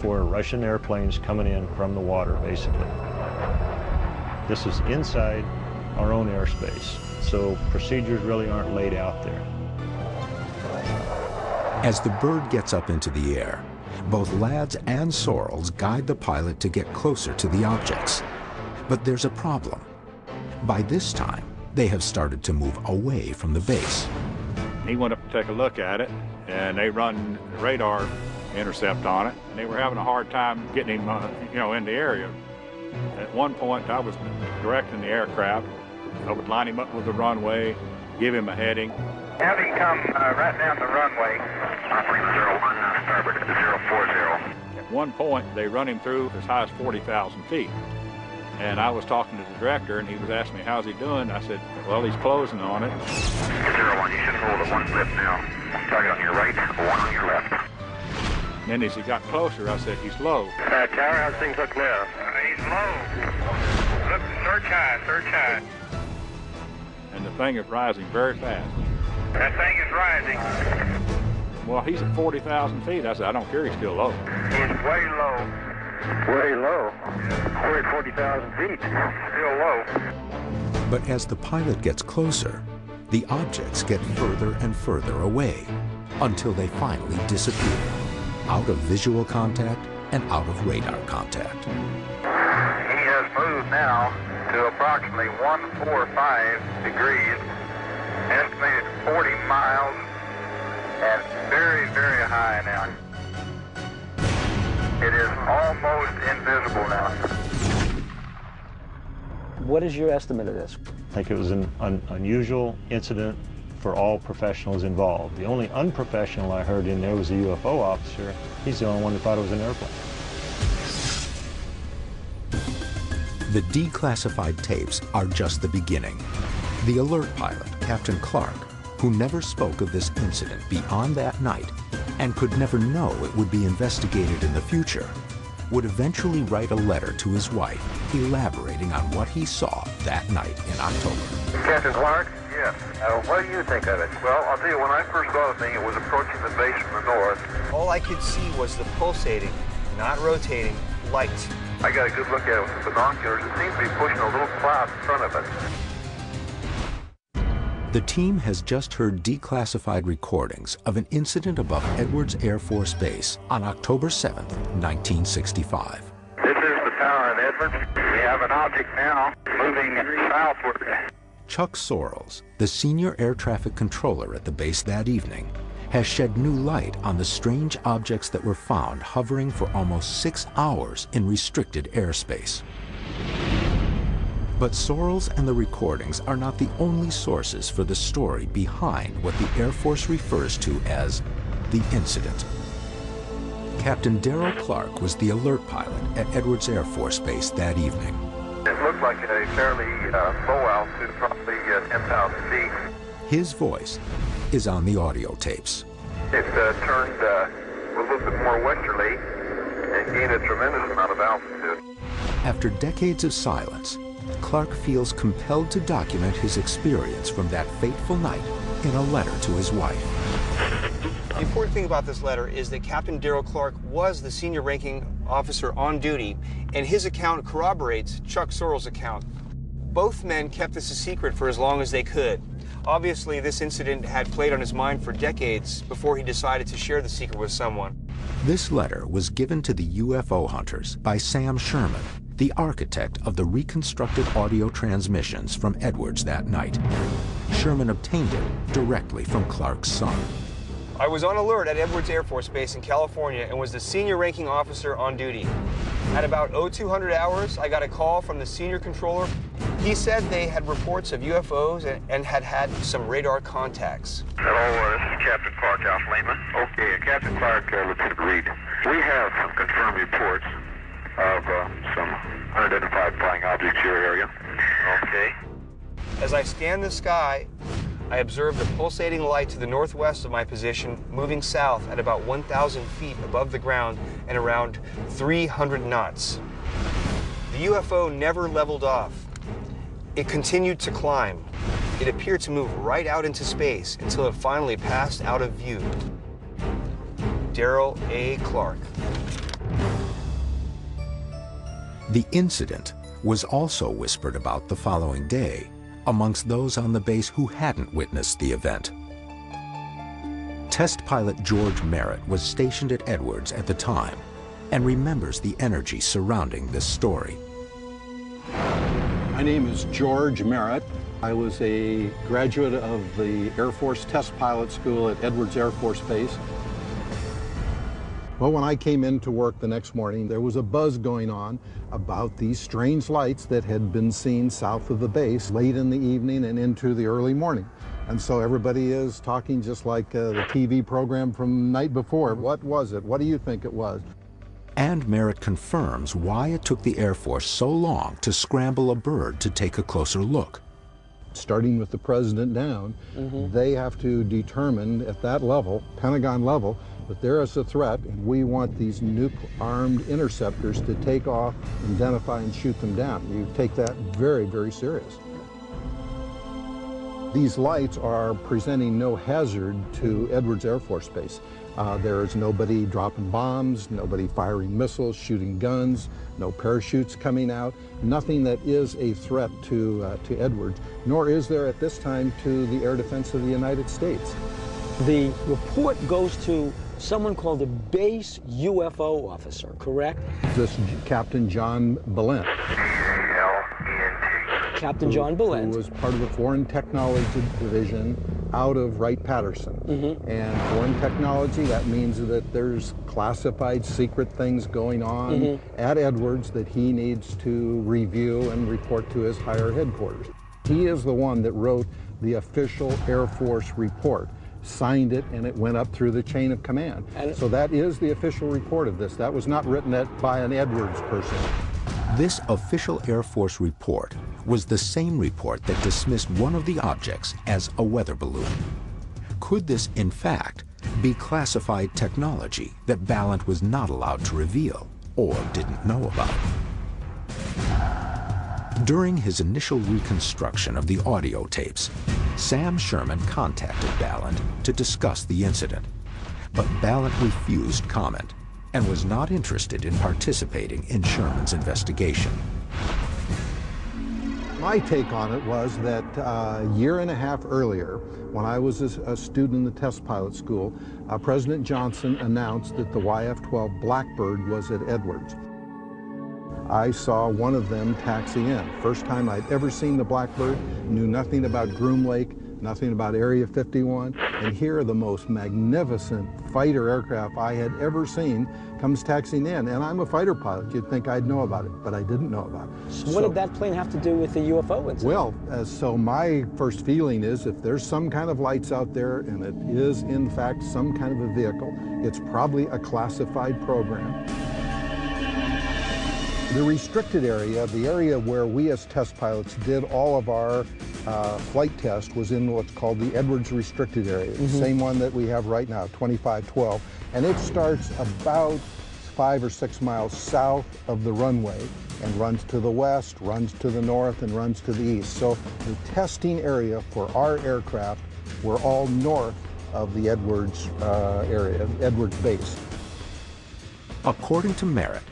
for Russian airplanes coming in from the water, basically. This is inside our own airspace, so procedures really aren't laid out there. As the bird gets up into the air, both Lads and Sorrells guide the pilot to get closer to the objects. But there's a problem. By this time, they have started to move away from the base. He went up to take a look at it, and they run radar intercept on it, and they were having a hard time getting him, in the area. At one point, I was directing the aircraft. I would line him up with the runway, give him a heading. Have him come right down the runway. 01, starboard 040. At one point, they run him through as high as 40,000 feet. And I was talking to the director, and he was asking me, how's he doing? I said, well, he's closing on it. 01, you should hold at one flip now. Target on your right, one on your left. And then as he got closer, I said, he's low. Tower, how's things look now? He's low. Look, search high, search high. And the thing is rising very fast. That thing is rising. Well, he's at 40,000 feet. I said, I don't care, he's still low. He's way low. Way low. We're at 40,000 feet. Still low. But as the pilot gets closer, the objects get further and further away until they finally disappear, out of visual contact and out of radar contact. He has moved now to approximately 145 degrees, estimated 40 miles, and very, very high now. It is almost invisible now. What is your estimate of this? I think it was an unusual incident for all professionals involved. The only unprofessional I heard in there was a UFO officer. He's the only one who thought it was an airplane. The declassified tapes are just the beginning. The alert pilot, Captain Clark, who never spoke of this incident beyond that night and could never know it would be investigated in the future, would eventually write a letter to his wife elaborating on what he saw that night in October. Captain Clark? Yes. What do you think of it? Well, I'll tell you, when I first saw the thing, it was approaching the base from the north. All I could see was the pulsating, not rotating, light. I got a good look at it with the binoculars. It seems to be pushing a little cloud in front of it. The team has just heard declassified recordings of an incident above Edwards Air Force Base on October 7th, 1965. This is the tower at Edwards. We have an object now moving southward. Chuck Sorrells, the senior air traffic controller at the base that evening, has shed new light on the strange objects that were found hovering for almost 6 hours in restricted airspace. But Sorrells and the recordings are not the only sources for the story behind what the Air Force refers to as the incident. Captain Darrell Clark was the alert pilot at Edwards Air Force Base that evening. It looked like a fairly low altitude, probably 10,000 feet. His voice is on the audio tapes. It turned a little bit more westerly and gained a tremendous amount of altitude. After decades of silence, Clark feels compelled to document his experience from that fateful night in a letter to his wife. The important thing about this letter is that Captain Darrell Clark was the senior ranking officer on duty, and his account corroborates Chuck Sorrells' account. Both men kept this a secret for as long as they could. Obviously, this incident had played on his mind for decades before he decided to share the secret with someone. This letter was given to the UFO hunters by Sam Sherman, the architect of the reconstructed audio transmissions from Edwards that night. Sherman obtained it directly from Clark's son. I was on alert at Edwards Air Force Base in California and was the senior ranking officer on duty. At about 0200 hours, I got a call from the senior controller. He said they had reports of UFOs and had had some radar contacts. Hello, this is Captain Clark, Alpha Lima. Okay, Captain Clark, Lieutenant Reed. We have some confirmed reports of some unidentified flying objects in your area. Okay. As I scanned the sky, I observed a pulsating light to the northwest of my position, moving south at about 1,000 feet above the ground and around 300 knots. The UFO never leveled off. It continued to climb. It appeared to move right out into space until it finally passed out of view. Darrell A. Clark. The incident was also whispered about the following day amongst those on the base who hadn't witnessed the event. Test pilot George Merritt was stationed at Edwards at the time and remembers the energy surrounding this story. My name is George Merritt. I was a graduate of the Air Force Test Pilot School at Edwards Air Force Base. Well, when I came into work the next morning, there was a buzz going on about these strange lights that had been seen south of the base late in the evening and into the early morning. And so everybody is talking just like the TV program from the night before. What was it? What do you think it was? And Merritt confirms why it took the Air Force so long to scramble a bird to take a closer look. Starting with the president down, they have to determine at that level, Pentagon level, that there is a threat and we want these nuke-armed interceptors to take off, identify, and shoot them down. You take that very, very serious. These lights are presenting no hazard to Edwards Air Force Base. There is nobody dropping bombs, nobody firing missiles, shooting guns, no parachutes coming out, nothing that is a threat to Edwards, nor is there at this time to the air defense of the United States. The report goes to someone called a base UFO officer, correct? This Captain John Balint. Captain John Balint. Who was part of the Foreign Technology Division out of Wright-Patterson. And foreign technology, that means that there's classified secret things going on at Edwards that he needs to review and report to his higher headquarters. He is the one that wrote the official Air Force report, signed it, and it went up through the chain of command. And so that is the official report of this. That was not written by an Edwards person. This official Air Force report was the same report that dismissed one of the objects as a weather balloon. Could this, in fact, be classified technology that Balint was not allowed to reveal or didn't know about? During his initial reconstruction of the audio tapes, Sam Sherman contacted Balint to discuss the incident, but Balint refused comment and was not interested in participating in Sherman's investigation. My take on it was that a year and a half earlier, when I was a student in the test pilot school, President Johnson announced that the YF-12 Blackbird was at Edwards. I saw one of them taxi in. First time I'd ever seen the Blackbird, knew nothing about Groom Lake, nothing about Area 51, and here the most magnificent fighter aircraft I had ever seen comes taxiing in, and I'm a fighter pilot. You'd think I'd know about it, but I didn't know about it. So what did that plane have to do with the UFO incident? Well, so my first feeling is if there's some kind of lights out there, and it is in fact some kind of a vehicle, it's probably a classified program. The restricted area, the area where we as test pilots did all of our flight test, was in what's called the Edwards restricted area, the same one that we have right now, 2512. And it starts about 5 or 6 miles south of the runway and runs to the west, runs to the north, and runs to the east. So the testing area for our aircraft were all north of the Edwards area, Edwards base. According to Merritt,